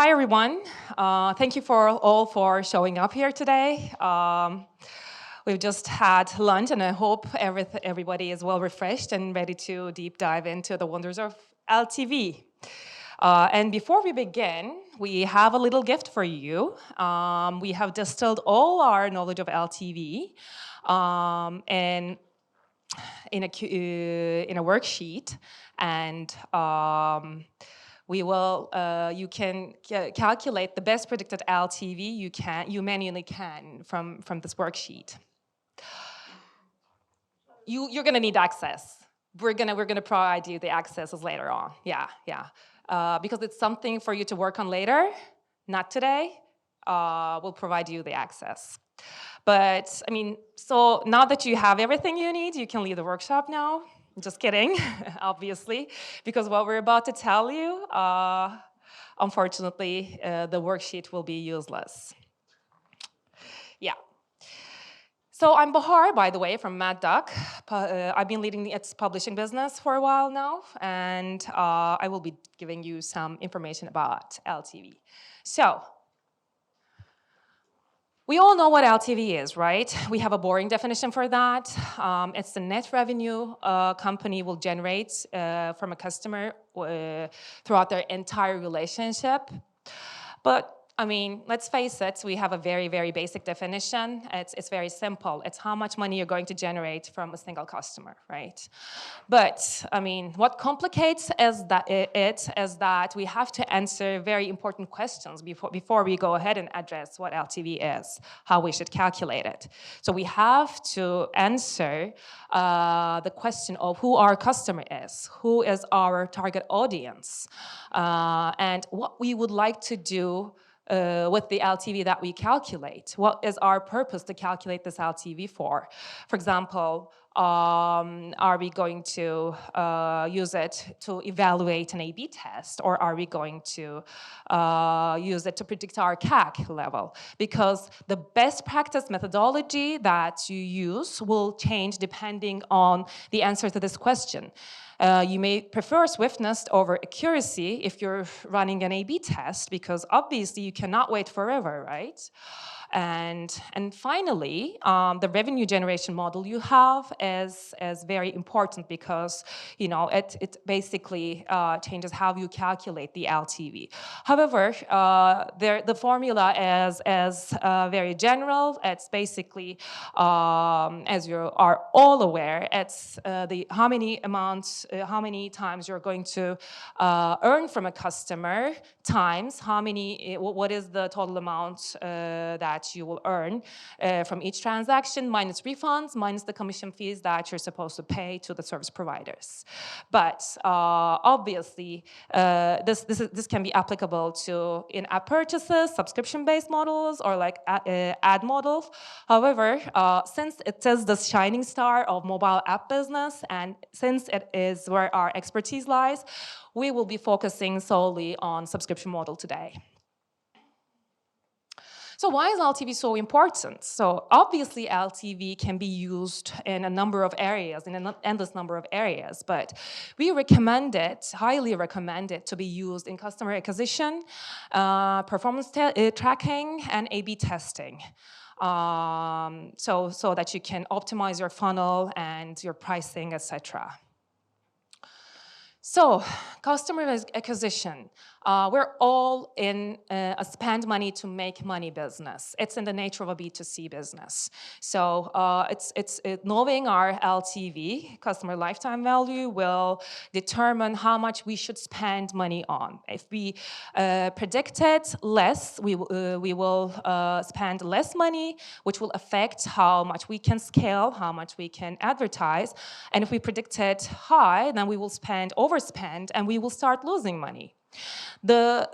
Hi, everyone. Thank you all for showing up here today. We've just had lunch, and I hope everybody is well refreshed and ready to deep dive into the wonders of LTV. And before we begin, we have a little gift for you. We have distilled all our knowledge of LTV and in a worksheet, and you can calculate the best predicted LTV you manually can from this worksheet. You're gonna need access. We're gonna provide you the accesses later on. Yeah. Because it's something for you to work on later, not today. We'll provide you the access. But I mean, so now that you have everything you need, you can leave the workshop now. Just kidding, obviously, because what we're about to tell you, unfortunately, the worksheet will be useless. Yeah. So I'm Bahar, by the way, from madduck. I've been leading its publishing business for a while now, and I will be giving you some information about LTV. So, we all know what LTV is, right? We have a boring definition for that. It's the net revenue a company will generate from a customer throughout their entire relationship. But I mean, let's face it, we have a very, very basic definition. It's very simple. It's how much money you're going to generate from a single customer, right? But I mean, what complicates is that we have to answer very important questions before we go ahead and address what LTV is, how we should calculate it. So we have to answer the question of who our customer is, who is our target audience, and what we would like to do with the LTV that we calculate. What is our purpose to calculate this LTV for? For example, are we going to use it to evaluate an A/B test, or are we going to use it to predict our CAC level? Because the best practice methodology that you use will change depending on the answer to this question. You may prefer swiftness over accuracy if you're running an A/B test, because obviously you cannot wait forever, right? And finally, the revenue generation model you have is very important, because it basically changes how you calculate the LTV. However, the formula is very general. It's basically, as you are all aware, it's how many times you're going to earn from a customer times what is the total amount that you will earn from each transaction, minus refunds, minus the commission fees that you're supposed to pay to the service providers. But obviously, this can be applicable to in-app purchases, subscription-based models, or like ad models. However, since it is the shining star of mobile app business, and since it is where our expertise lies, we will be focusing solely on subscription model today. So why is LTV so important? So obviously LTV can be used in a number of areas, in an endless number of areas, but we highly recommend it to be used in customer acquisition, performance tracking, and A/B testing. So that you can optimize your funnel and your pricing, etc. So, customer acquisition. We're all in a spend money to make money business. It's in the nature of a B2C business. So it's knowing our LTV, customer lifetime value, will determine how much we should spend money on. If we predicted less, we will spend less money, which will affect how much we can scale, how much we can advertise. And if we predicted high, then we will overspend, and we will start losing money. The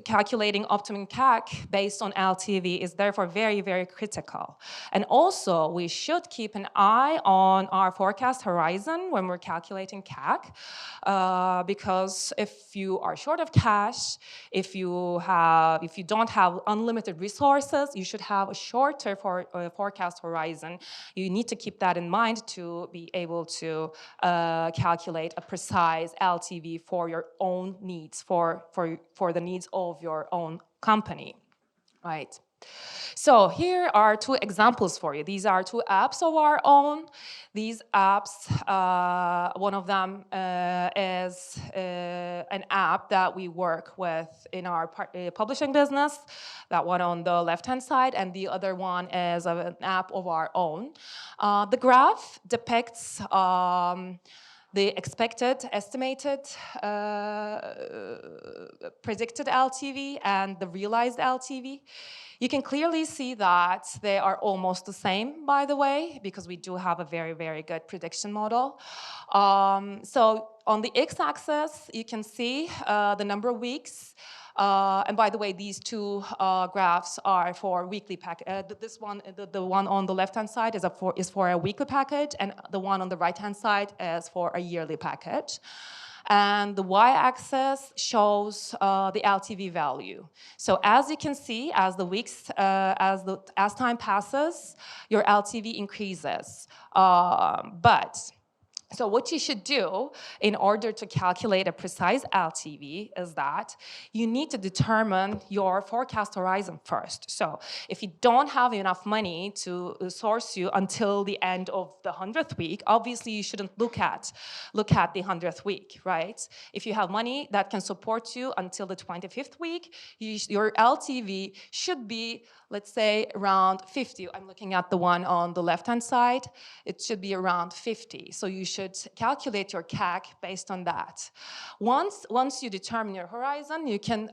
calculating optimum CAC based on LTV is therefore very, very critical. And also, we should keep an eye on our forecast horizon when we're calculating CAC, because if you are short of cash, if you don't have unlimited resources, you should have a shorter forecast horizon. You need to keep that in mind to be able to calculate a precise LTV for your own needs, for the needs of your own company, right? So here are two examples for you. These are two apps of our own. These apps, one of them is an app that we work with in our publishing business, that one on the left-hand side, and the other one is an app of our own. The graph depicts the expected, estimated, predicted LTV and the realized LTV. You can clearly see that they are almost the same, by the way, because we do have a very, very good prediction model. So on the x-axis, you can see the number of weeks. And by the way, these two graphs are for weekly package. This one, the one on the left-hand side is for a weekly package, and the one on the right-hand side is for a yearly package. And the y-axis shows the LTV value. So as you can see, as the weeks, as time passes, your LTV increases. So what you should do in order to calculate a precise LTV is that you need to determine your forecast horizon first. So if you don't have enough money to source you until the end of the 100th week, obviously you shouldn't look at the 100th week, right? If you have money that can support you until the 25th week, your LTV should be, let's say, around 50. I'm looking at the one on the left-hand side. It should be around 50. So you should calculate your CAC based on that. Once you determine your horizon, you can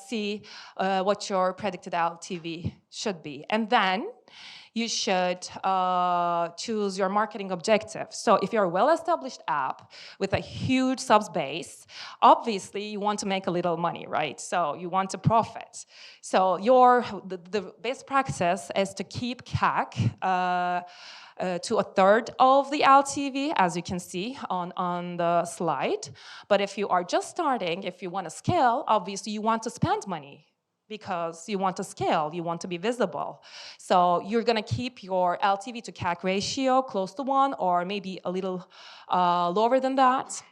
see what your predicted LTV should be. And then you should choose your marketing objective. So if you're a well-established app with a huge subs base, obviously you want to make a little money, right? So you want to profit. So the best practice is to keep CAC to a third of the LTV, as you can see on the slide. But if you are just starting, if you want to scale, obviously you want to spend money, because you want to scale, you want to be visible. So you're gonna keep your LTV to CAC ratio close to 1, or maybe a little lower than that.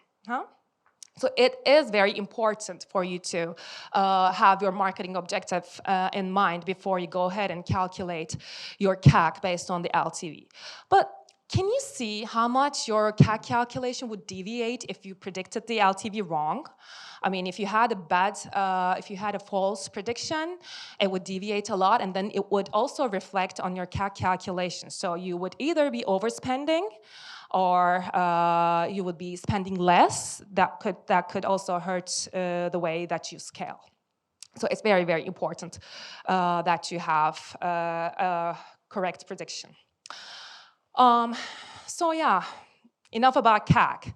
So it is very important for you to have your marketing objective in mind before you go ahead and calculate your CAC based on the LTV. But can you see how much your CAC calculation would deviate if you predicted the LTV wrong? I mean, if you had a false prediction, it would deviate a lot, and then it would also reflect on your CAC calculation. So you would either be overspending, or you would be spending less. That could also hurt the way that you scale. So it's very, very important that you have a correct prediction. So yeah, enough about CAC.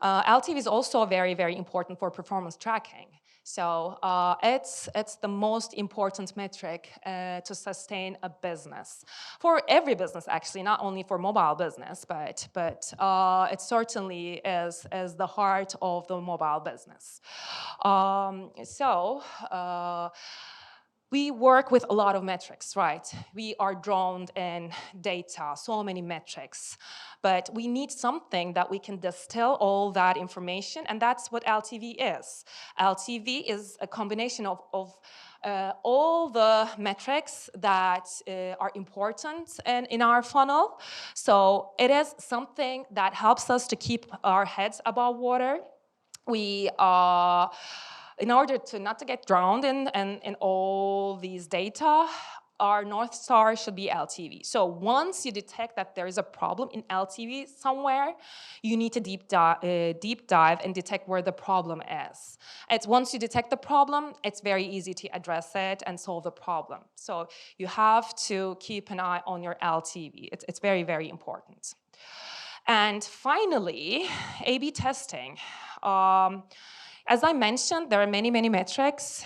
LTV is also very, very important for performance tracking. So it's the most important metric to sustain a business. For every business, actually, not only for mobile business, but it certainly is the heart of the mobile business. We work with a lot of metrics, right? We are drowned in data, so many metrics. But we need something that we can distill all that information, and that's what LTV is. LTV is a combination of all the metrics that are important in our funnel. So it is something that helps us to keep our heads above water. In order to not to get drowned in all these data, our North Star should be LTV. So once you detect that there is a problem in LTV somewhere, you need to deep dive and detect where the problem is. Once you detect the problem, it's very easy to address it and solve the problem. So you have to keep an eye on your LTV. It's very, very important. And finally, A/B testing. As I mentioned, there are many, many metrics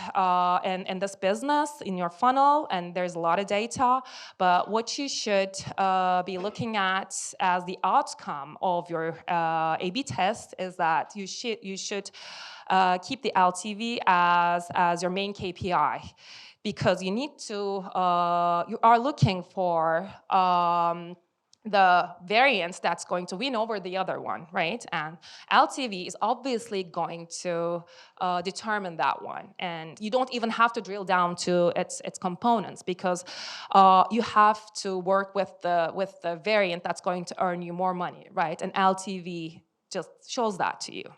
in this business, in your funnel, and there's a lot of data. But what you should be looking at as the outcome of your A/B test is that you should keep the LTV as your main KPI, because you need to, you are looking for the variance that's going to win over the other one, right? And LTV is obviously going to determine that one. And you don't even have to drill down to its components, because you have to work with the variant that's going to earn you more money, right? And LTV just shows that to you.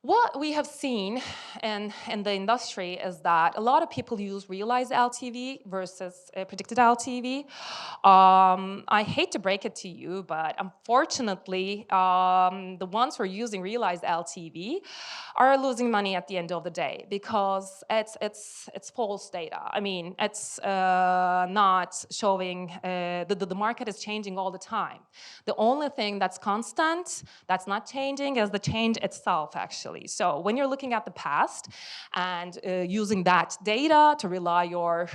What we have seen in the industry is that a lot of people use realized LTV versus predicted LTV. I hate to break it to you, but unfortunately, the ones who are using realized LTV are losing money at the end of the day, because it's false data. I mean, it's not showing, the market is changing all the time. The only thing that's constant, that's not changing, is the change itself, actually. So when you're looking at the past and using that data to rely your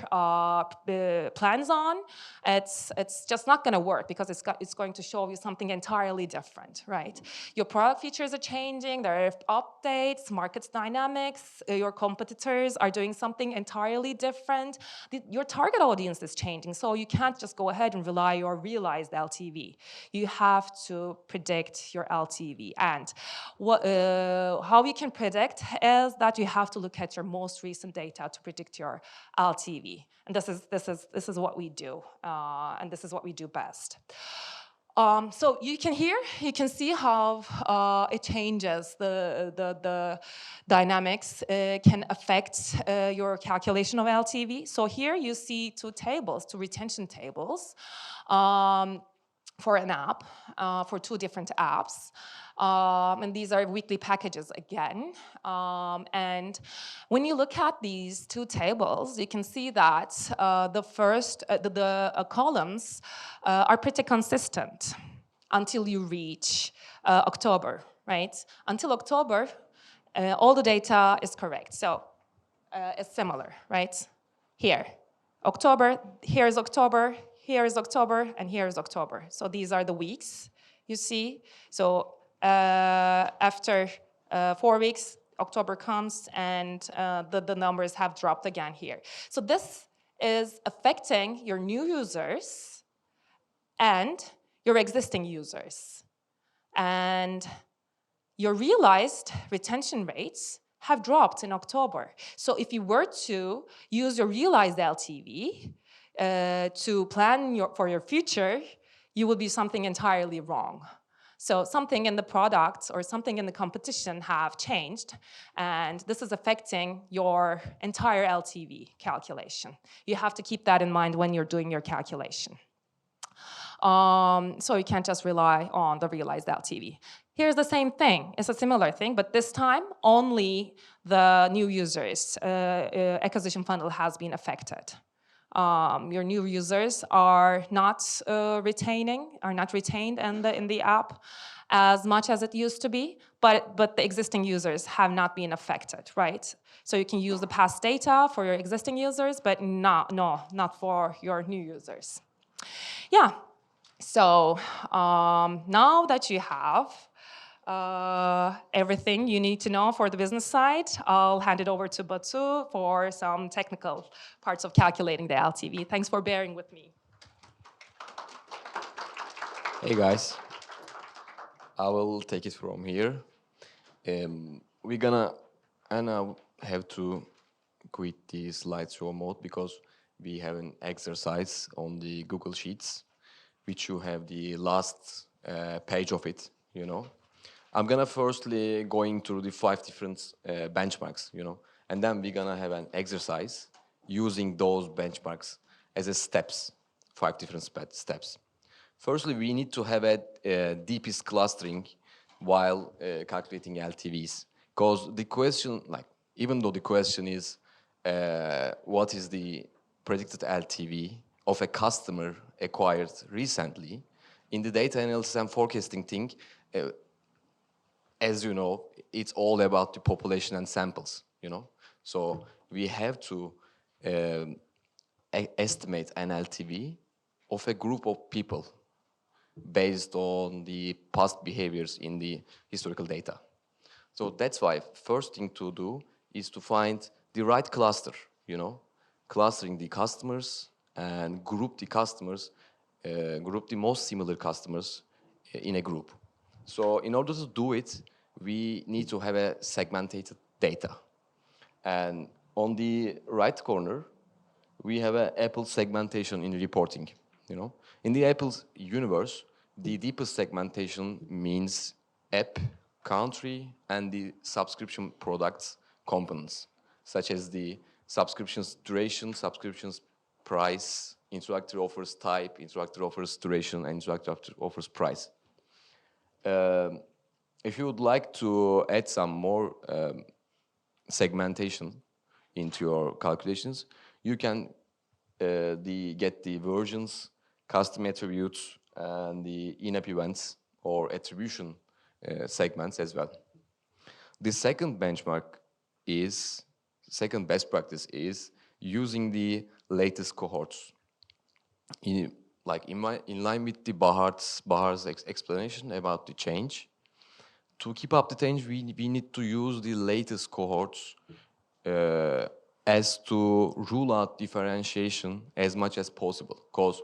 plans on, it's just not going to work, because it's going to show you something entirely different, right? Your product features are changing, there are updates, market dynamics, your competitors are doing something entirely different. Your target audience is changing, so you can't just go ahead and rely your realized LTV. You have to predict your LTV. And how you can predict is that you have to look at your most recent data to predict your LTV. And this is what we do, and this is what we do best. So you can see how it changes, the dynamics can affect your calculation of LTV. So here you see two retention tables for an app, for two different apps. And these are weekly packages again. And when you look at these two tables, you can see that the columns are pretty consistent until you reach October, right? Until October, all the data is correct. So it's similar, right? Here, October, here is October, here is October, and here is October. So these are the weeks, you see. So after 4 weeks, October comes, and the numbers have dropped again here. So this is affecting your new users and your existing users. And your realized retention rates have dropped in October. So if you were to use your realized LTV to plan for your future, you would be something entirely wrong. So something in the product or something in the competition have changed, and this is affecting your entire LTV calculation. You have to keep that in mind when you're doing your calculation. So you can't just rely on the realized LTV. Here's the same thing. It's a similar thing, but this time only the new users acquisition funnel has been affected. Your new users are not retained in the app as much as it used to be, but the existing users have not been affected, right? So you can use the past data for your existing users, but not for your new users. Yeah. So now that you have everything you need to know for the business side, I'll hand it over to Batu for some technical parts of calculating the LTV. Thanks for bearing with me. Hey guys, I will take it from here. We're gonna, and I have to quit the slideshow mode because we have an exercise on the Google Sheets, which you have the last page of it, you know. I'm gonna firstly going through the 5 different benchmarks, you know, and then we're gonna have an exercise using those benchmarks as a steps, 5 different steps. Firstly, we need to have a deepest clustering while calculating LTVs, because the question, like, even though the question is what is the predicted LTV of a customer acquired recently, in the data analysis and forecasting thing, as you know, it's all about the population and samples, you know. So we have to estimate an LTV of a group of people based on the past behaviors in the historical data. So that's why first thing to do is to find the right cluster, you know, clustering the customers and group the customers, group the most similar customers in a group. So in order to do it, we need to have a segmented data. And on the right corner, we have an Apple segmentation in reporting. In the Apple's universe, the deepest segmentation means app, country, and the subscription products components, such as the subscriptions duration, subscriptions price, introductory offers type, introductory offers duration, and introductory offers price. If you would like to add some more segmentation into your calculations, you can get the versions, custom attributes, and the in-app events or attribution segments as well. The second best practice is using the latest cohorts. In line with the Bahar's explanation about the change, to keep up the change, we need to use the latest cohorts as to rule out differentiation as much as possible. Because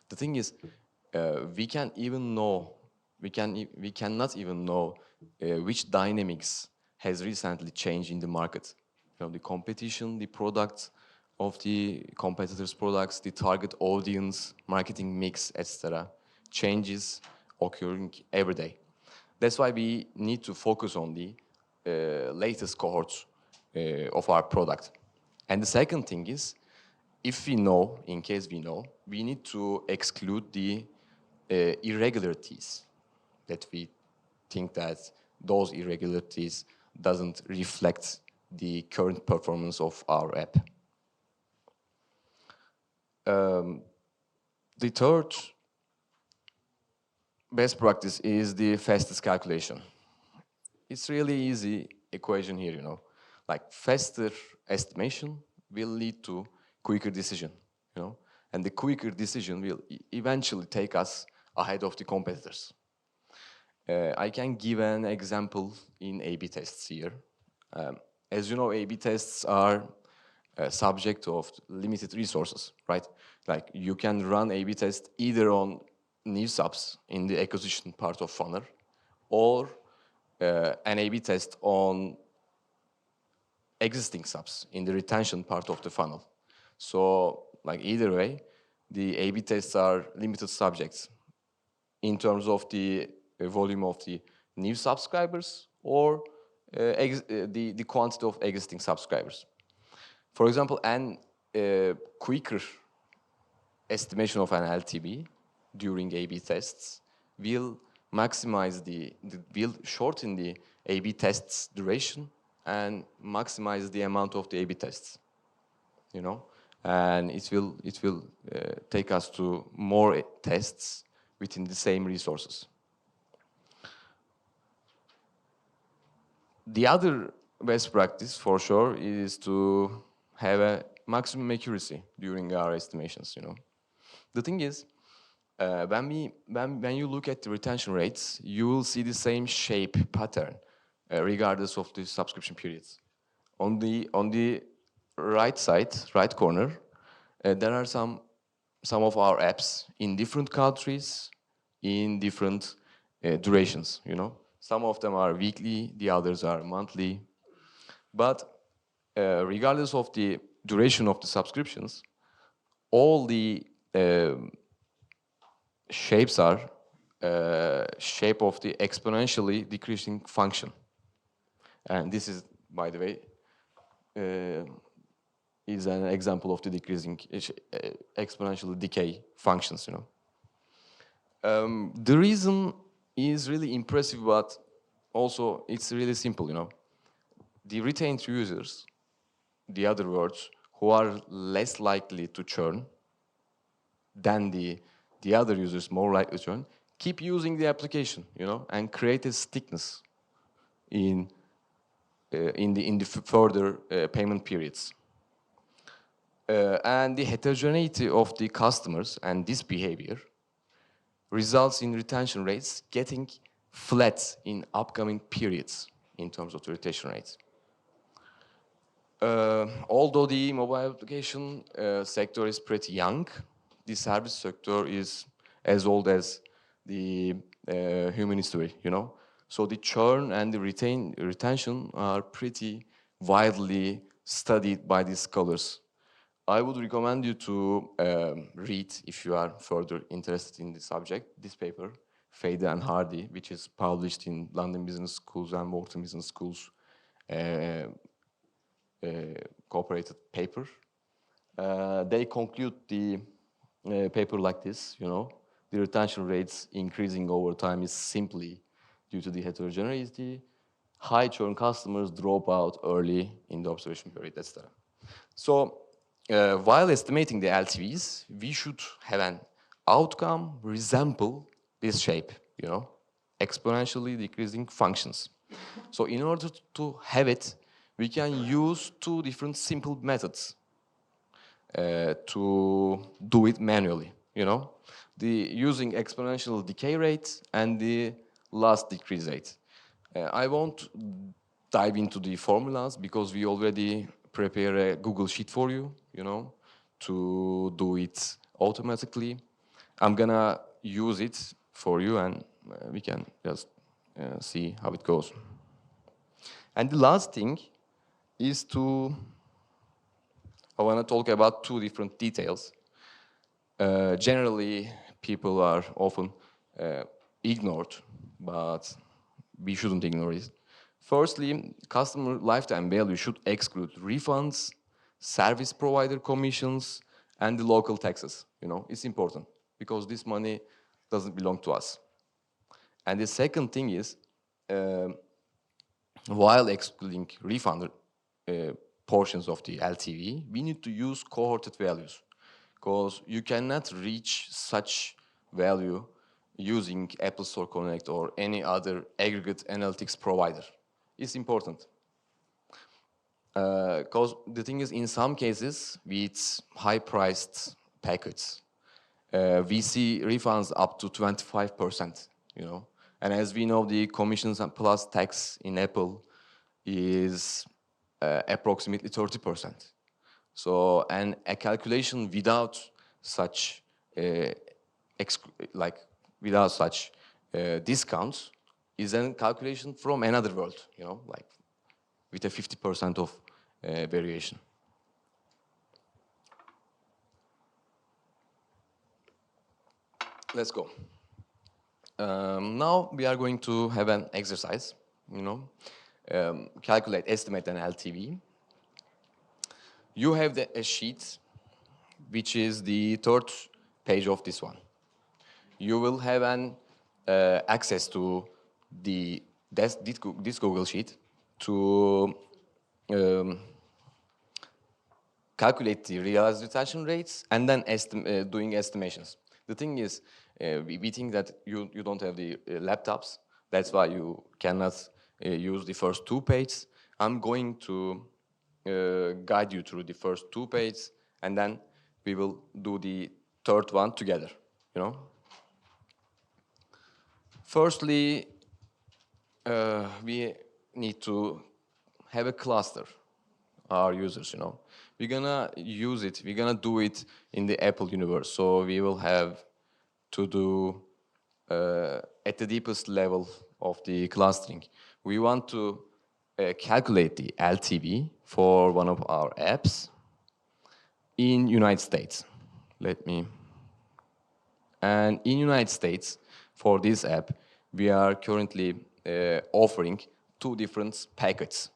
the thing is, we cannot even know which dynamics has recently changed in the market. The competition, the products of the competitors' products, the target audience, marketing mix, etc. changes occurring every day. That's why we need to focus on the latest cohorts of our product. And the second thing is, in case we know, we need to exclude the irregularities that we think that those irregularities doesn't reflect the current performance of our app. The third best practice is the fastest calculation. It's really easy equation here, Like faster estimation will lead to quicker decision, And the quicker decision will eventually take us ahead of the competitors. I can give an example in A/B tests here. As you know, A/B tests are subject of limited resources, right? Like you can run A/B tests either on new subs in the acquisition part of funnel, or an A/B test on existing subs in the retention part of the funnel. So, either way, the A/B tests are limited subjects in terms of the volume of the new subscribers or the quantity of existing subscribers. For example, an quicker estimation of an LTV during A/B tests will shorten the A/B tests duration and maximize the amount of the A/B tests, and it will take us to more tests within the same resources. The other best practice, for sure, is to have a maximum accuracy during our estimations. The thing is, when you look at the retention rates, you will see the same shape pattern, regardless of the subscription periods. On the right side, right corner, there are some of our apps in different countries, in different durations. Some of them are weekly, the others are monthly. But regardless of the duration of the subscriptions, all the shapes are shape of the exponentially decreasing function. And this is, by the way, is an example of the decreasing exponential decay functions. The reason is really impressive, but also it's really simple. The retained users, the other words, who are less likely to churn than the other users more likely to churn, keep using the application, and create a stickiness in the further payment periods. And the heterogeneity of the customers and this behavior results in retention rates getting flat in upcoming periods in terms of the retention rates. Although the mobile application sector is pretty young, the service sector is as old as the human history, you know. So the churn and the retention are pretty widely studied by the scholars. I would recommend you to read, if you are further interested in the subject, this paper, Fade and Hardy, which is published in London Business Schools and Wharton Business Schools uh, cooperated paper. They conclude the paper like this, you know, the retention rates increasing over time is simply due to the heterogeneity. High churn customers drop out early in the observation period, etc. So while estimating the LTVs, we should have an outcome resemble this shape, you know, exponentially decreasing functions. So in order to have it, we can use two different simple methods to do it manually, you know. The using exponential decay rate and the last decrease rate. I won't dive into the formulas because we already prepare a Google Sheet for you, you know, to do it automatically. I'm gonna use it for you and we can just see how it goes. And the last thing is I want to talk about two different details. Generally, people are often ignored, but we shouldn't ignore it. Firstly, customer lifetime value should exclude refunds, service provider commissions, and the local taxes. You know, it's important because this money doesn't belong to us. And the second thing is, while excluding refund portions of the LTV, we need to use cohorted values because you cannot reach such value using Apple Store Connect or any other aggregate analytics provider. It's important. Because the thing is, in some cases, with high-priced packets, we see refunds up to 25%, you know. And as we know, the commissions and plus tax in Apple is approximately 30%. So, and a calculation without such, without such discounts is a calculation from another world, you know, like with a 50% of variation. Let's go. Now we are going to have an exercise, you know, calculate, estimate an LTV. You have a sheet, which is the third page of this one. You will have an access to this Google Sheet to calculate the realized retention rates and then doing estimations. The thing is, we think that you don't have the laptops. That's why you cannot use the first two pages. I'm going to guide you through the first two pages, and then we will do the third one together, you know. Firstly, we need to have a cluster, our users, you know. We're gonna use it, we're gonna do it in the Apple universe. So we will have to do at the deepest level of the clustering. We want to calculate the LTV for one of our apps in United States. And in United States, for this app, we are currently offering two different packets.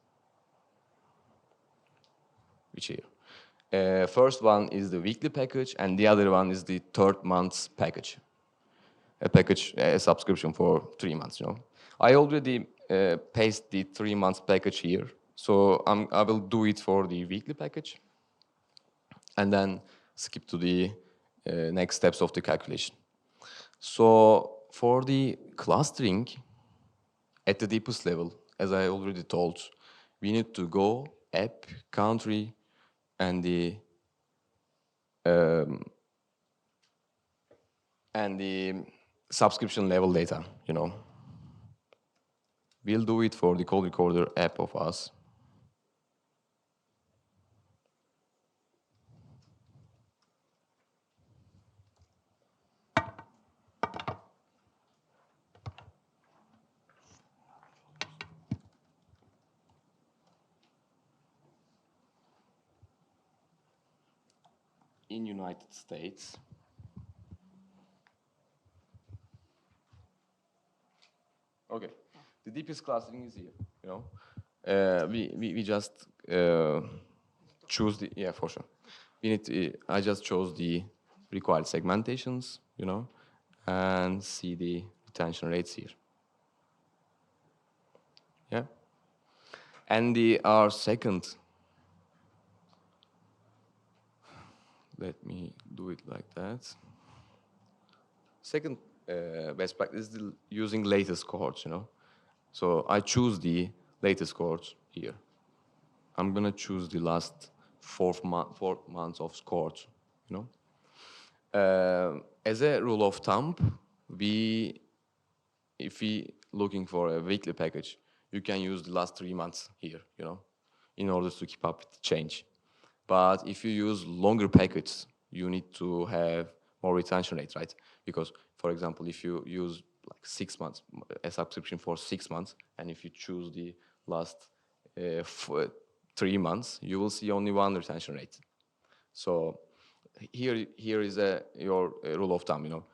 Which here? First one is the weekly package, and the other one is the third month's package. A subscription for 3 months, you know. I already paste the 3 months package here, so I will do it for the weekly package, and then skip to the next steps of the calculation. So for the clustering, at the deepest level, as I already told, we need to go app, country, and the subscription level data, you know. We'll do it for the call recorder app of us. in United States, okay, the deepest clustering is here, you know. We just choose the, yeah, for sure. We need to, I just chose the required segmentations, you know, and see the retention rates here. Yeah. And our second, let me do it like that. Second best practice is using latest cohorts, you know. So I choose the latest cohorts here. I'm gonna choose the last 4 months of cohorts, you know. As a rule of thumb, if we looking for a weekly package, you can use the last 3 months here, you know, in order to keep up with the change. But if you use longer packets, you need to have more retention rate, right? Because, for example, if you use like 6 months, a subscription for 6 months, and if you choose the last 3 months, you will see only one retention rate. So here is your rule of thumb, you know.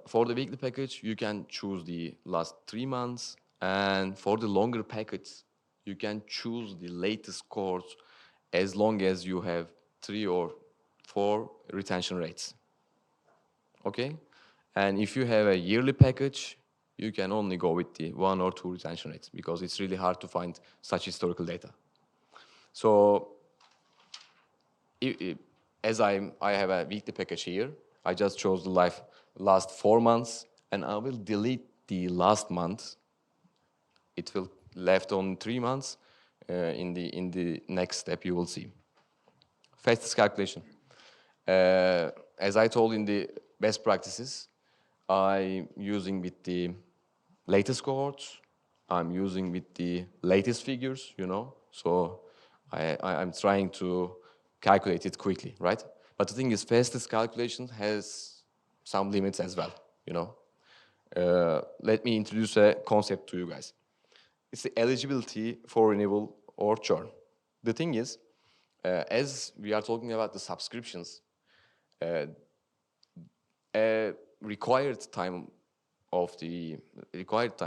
For the weekly package, you can choose the last 3 months, and for the longer packets, you can choose the latest cohorts as long as you have 3 or 4 retention rates. Okay? And if you have a yearly package, you can only go with the 1 or 2 retention rates because it's really hard to find such historical data. So as I have a weekly package here, I just chose the last 4 months, and I will delete the last month. It will left on 3 months. In the next step, you will see. Fastest calculation. As I told in the best practices, I'm using with the latest cohorts. I'm using with the latest figures, you know. So I'm trying to calculate it quickly, right? But the thing is, fastest calculation has some limits as well, you know. Let me introduce a concept to you guys. It's the eligibility for renewal or churn. The thing is, as we are talking about the subscriptions, a required time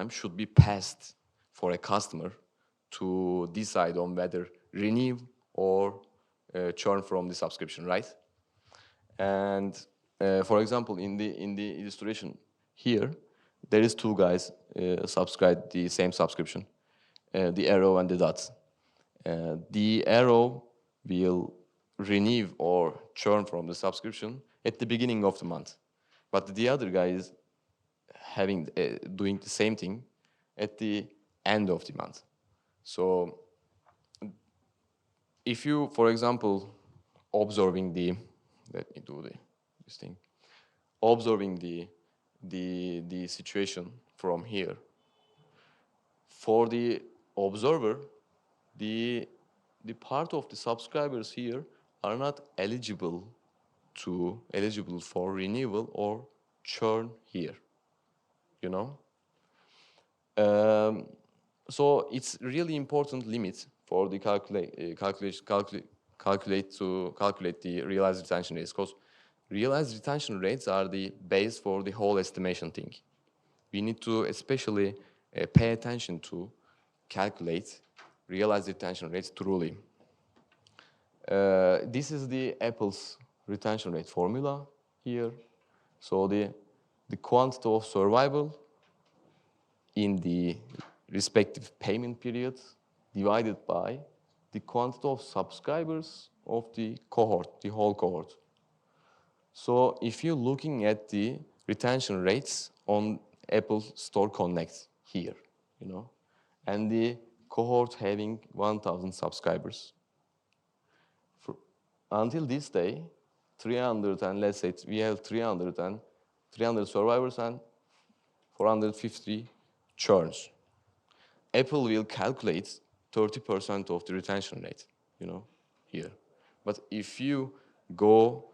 should be passed for a customer to decide on whether renew or churn from the subscription, right? And for example, in the illustration here, there is 2 guys subscribe the same subscription, the arrow and the dots. The arrow will renew or churn from the subscription at the beginning of the month, but the other guy is doing the same thing at the end of the month. So if you, for example, observing the situation from here, for the observer, the part of the subscribers here are not eligible for renewal or churn here, you know. So it's really important limit for the calculate the realized retention rates, because realized retention rates are the base for the whole estimation thing. We need to especially pay attention to calculate realized retention rates truly. This is the Apple's retention rate formula here. So the quantity of survival in the respective payment period divided by the quantity of subscribers of the cohort, the whole cohort. So if you're looking at the retention rates on Apple Store Connect here, you know, and the cohort having 1,000 subscribers. Until this day, 300 and let's say we have 300 survivors and 450 churns. Apple will calculate 30% of the retention rate, you know, here. But if you go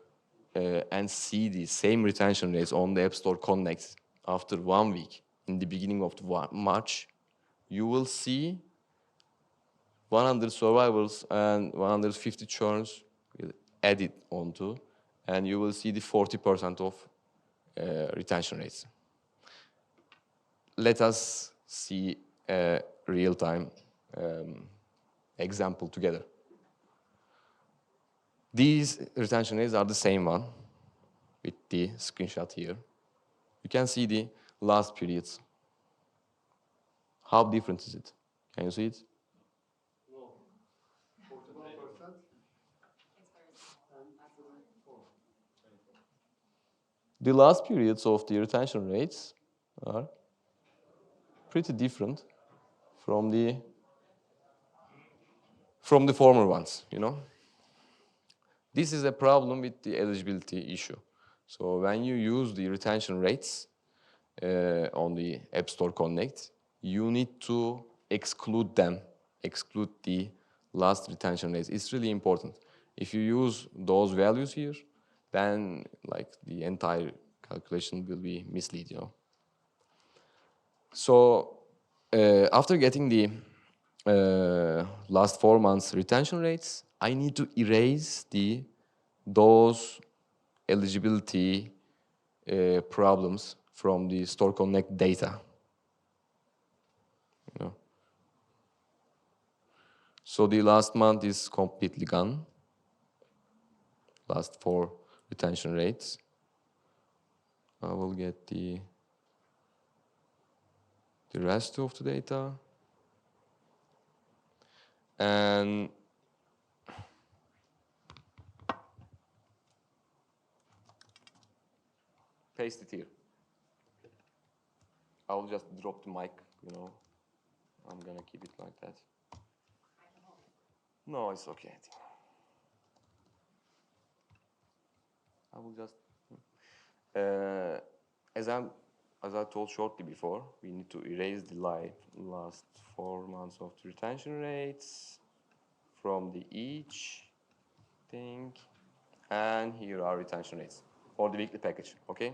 and see the same retention rates on the App Store Connect after 1 week, in the beginning of March, you will see 100 survivors and 150 churns will added onto, and you will see the 40% of retention rates. Let us see a real-time example together. These retention rates are the same one with the screenshot here. You can see the last periods. How different is it? Can you see it? No. 41%. The last periods of the retention rates are pretty different from the former ones, you know. This is a problem with the eligibility issue. So when you use the retention rates on the App Store Connect, you need to exclude them, exclude the last retention rates. It's really important. If you use those values here, then like the entire calculation will be mislead, you know. So after getting the last 4 months retention rates, I need to erase those eligibility problems from the Store Connect data. You know. So the last month is completely gone. Last 4 retention rates. I will get the rest of the data. And paste it here. I'll just drop the mic, you know. I'm gonna keep it like that. No, it's okay. I will just, as I told shortly before, we need to erase the last 4 months of the retention rates from the each thing, and here are retention rates for the weekly package, okay?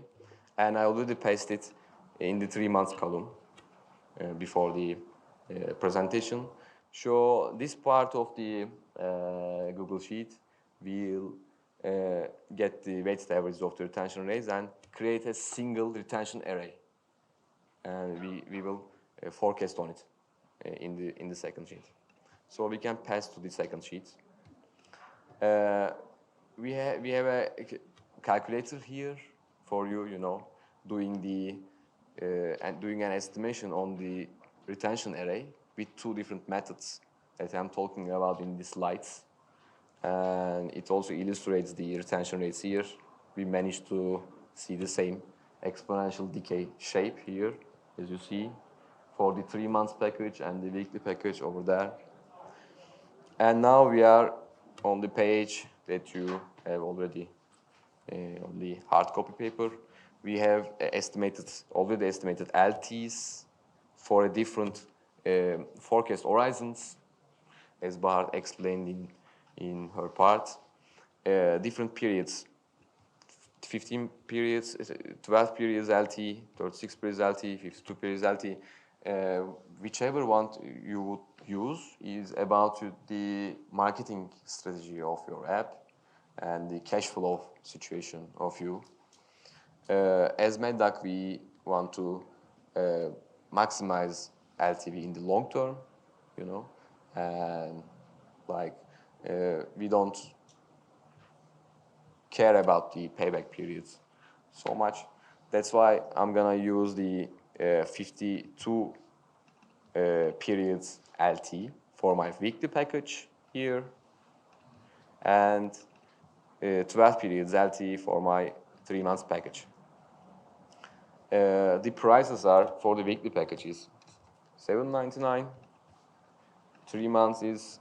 And I already pasted it in the 3 months column before the presentation. So this part of the Google Sheet will get the weighted average of the retention rates and create a single retention array. And we will forecast on it in the second sheet. So we can pass to the second sheet. We have a calculator here for you, you know, doing an estimation on the retention array with 2 different methods that I'm talking about in the slides. And it also illustrates the retention rates here. We managed to see the same exponential decay shape here, as you see, for the 3 months package and the weekly package over there. And now we are on the page that you have already on the hard copy paper. We have already estimated LTs for a different forecast horizons, as Bahar explained in her part. Different periods, 15 periods, 12 periods LT, 36 periods LT, 52 periods LT. Whichever one you would use is about the marketing strategy of your app and the cash flow situation of you. As madduck, we want to maximize LTV in the long term, you know, and like we don't care about the payback periods so much. That's why I'm gonna use the 52 periods LT for my weekly package here, and 12 periods LT for my 3 months package. The prices are for the weekly packages $7.99, 3 months is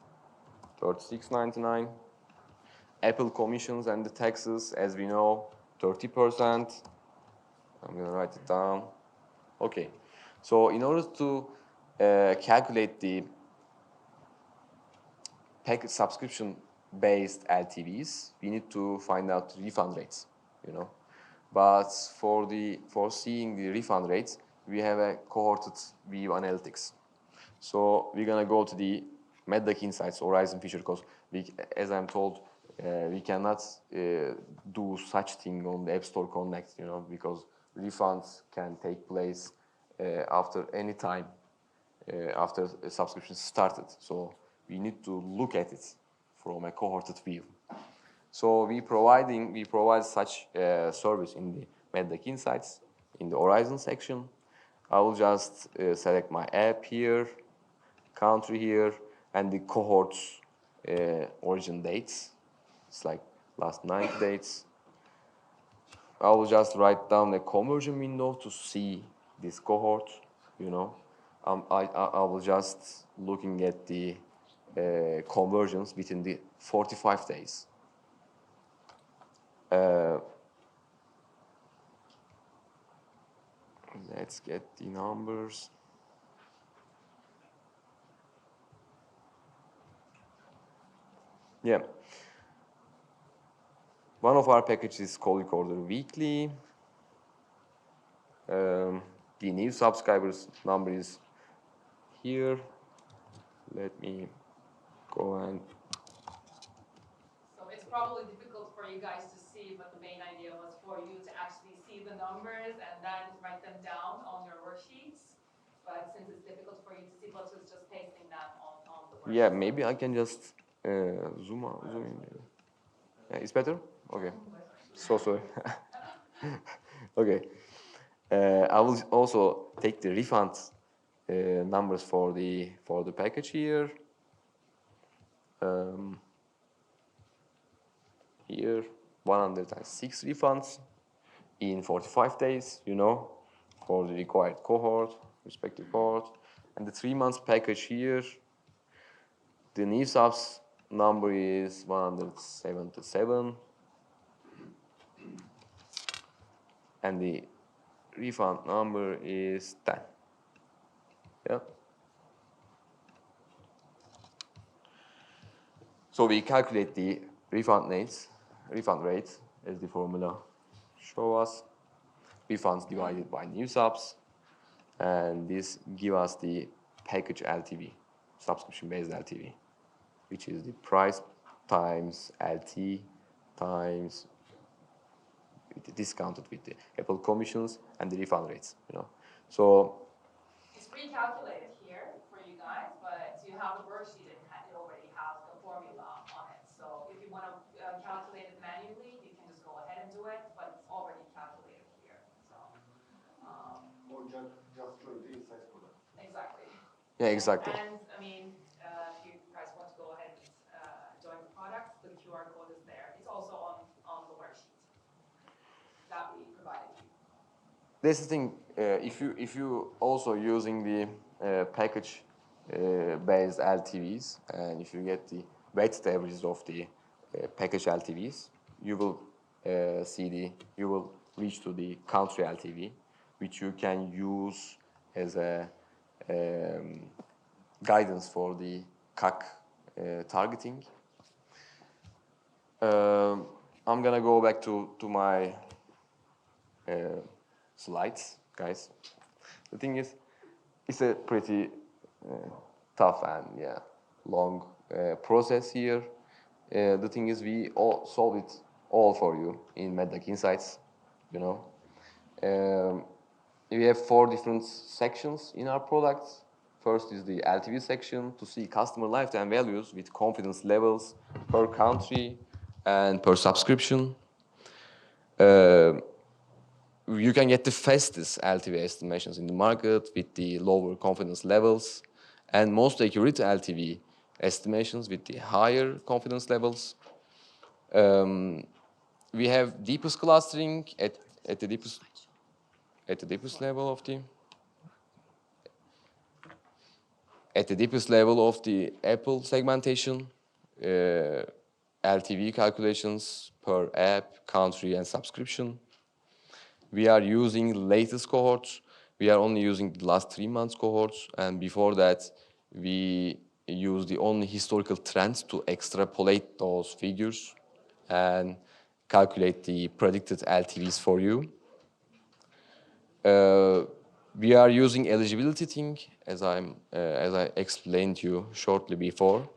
$36.99. Apple commissions and the taxes, as we know, 30%. I'm gonna write it down. Okay, so in order to calculate the package subscription-based LTVs, we need to find out refund rates, you know. But for seeing the refund rates, we have a cohorted view analytics. So we're gonna go to the madduck insights horizon feature, because as I'm told, We cannot do such thing on the App Store Connect, you know, because refunds can take place after any time after a subscription started. So we need to look at it from a cohorted view. So we provide such service in the madduck Insights in the Horizon section. I will just select my app here, country here, and the cohorts origin dates. It's like last 90 dates. I will just write down a conversion window to see this cohort, you know. I will just looking at the conversions within the 45 days. Let's get the numbers. Yeah. One of our packages is call recorder weekly. The new subscribers number is here. Let me go and. So it's probably difficult for you guys to see, but the main idea was for you to actually see the numbers and then write them down on your worksheets. But since it's difficult for you to see, Batu is just pasting them on the worksheet. Yeah, maybe I can just zoom in. Yeah, it's better? Okay. So sorry. Okay. I will also take the refund numbers for the package here. Here, 106 refunds in 45 days, you know, for the required cohort, respective cohort. And the 3 months package here, the new subs number is 177. And the refund number is 10. Yeah. So we calculate the refund rate as the formula show us. Refunds divided by new subs, and this give us the package LTV, subscription-based LTV, which is the price times LT times discounted with the Apple commissions and the refund rates, you know. So it's pre-calculated here for you guys, but you have the worksheet and it already has the formula on it. So if you want to calculate it manually, you can just go ahead and do it, but it's already calculated here. So Or just join the insights product. exactly. yeah, exactly. And I mean, if you guys want to go ahead and join the product, the QR code is there. It's also on the worksheet that we provided you. That's the thing. If you also using the package based LTVs, and if you get the weighted averages of the package LTVs, you will you will reach to the country LTV, which you can use as a guidance for the CAC targeting. I'm gonna go back to my slides, guys. The thing is, it's a pretty tough and long process here. The thing is, we all solve it all for you in madduck Insights. You know, we have 4 different sections in our products. First is the LTV section to see customer lifetime values with confidence levels per country and per subscription. You can get the fastest LTV estimations in the market with the lower confidence levels and most accurate LTV estimations with the higher confidence levels. We have deepest clustering at the deepest level of the Apple segmentation, LTV calculations per app, country, and subscription. We are using latest cohorts. We are only using the last 3 months cohorts, and before that, we use the only historical trends to extrapolate those figures and calculate the predicted LTVs for you. We are using eligibility thing, as I explained to you shortly before.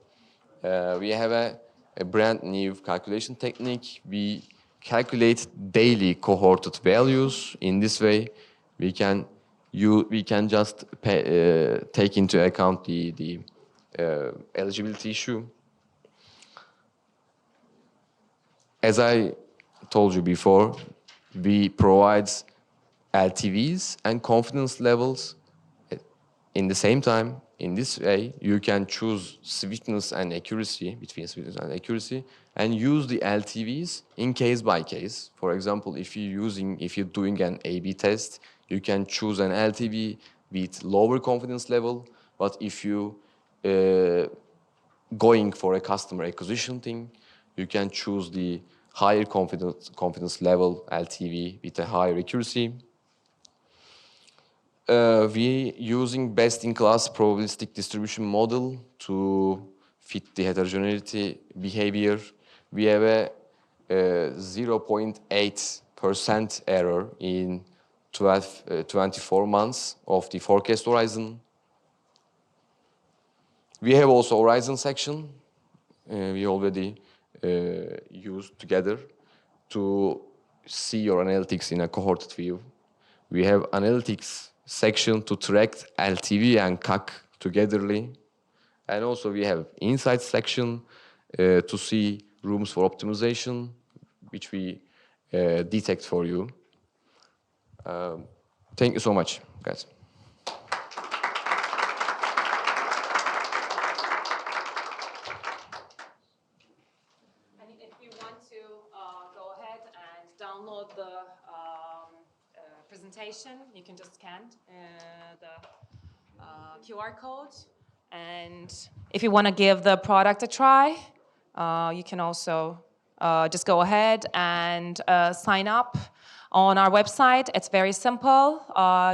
We have a a brand new calculation technique. We calculate daily cohorted values. In this way, we can just take into account the eligibility issue. As I told you before, we provide LTVs and confidence levels in the same time. In this way, you can choose sweetness and accuracy, between sweetness and accuracy, and use the LTVs in case by case. For example, if you're doing an A/B test, you can choose an LTV with lower confidence level. But if you going for a customer acquisition thing, you can choose the higher confidence level LTV with a higher accuracy. We using best-in-class probabilistic distribution model to fit the heterogeneity behavior. We have a 0.8% error in 24 months of the forecast horizon. We have also horizon section. We already used together to see your analytics in a cohorted view. We have analytics section to track LTV and CAC togetherly. And also we have insights section to see rooms for optimization, which we detect for you. Thank you so much, guys. Download the presentation. You can just scan the QR code. And if you want to give the product a try, you can also just go ahead and sign up on our website. It's very simple.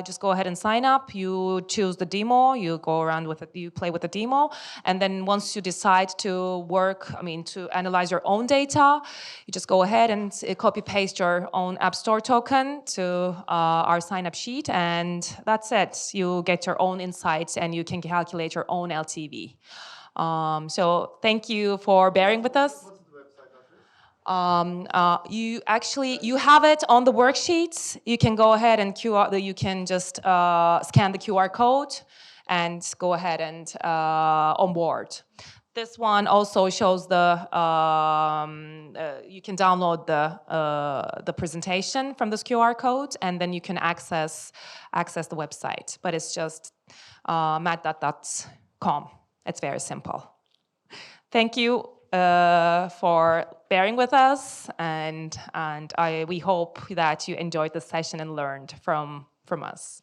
Just go ahead and sign up. You choose the demo. You go around with it. You play with the demo. And then once you decide to to analyze your own data, you just go ahead and copy paste your own App Store token to our sign up sheet. And that's it. You get your own insights and you can calculate your own LTV. So thank you for bearing with us. You have it on the worksheets. You can go ahead and you can just scan the QR code and go ahead and onboard. This one also shows you can download the presentation from this QR code, and then you can access the website. But it's just madduck.com. It's very simple. Thank you for bearing with us, and we hope that you enjoyed the session and learned from us.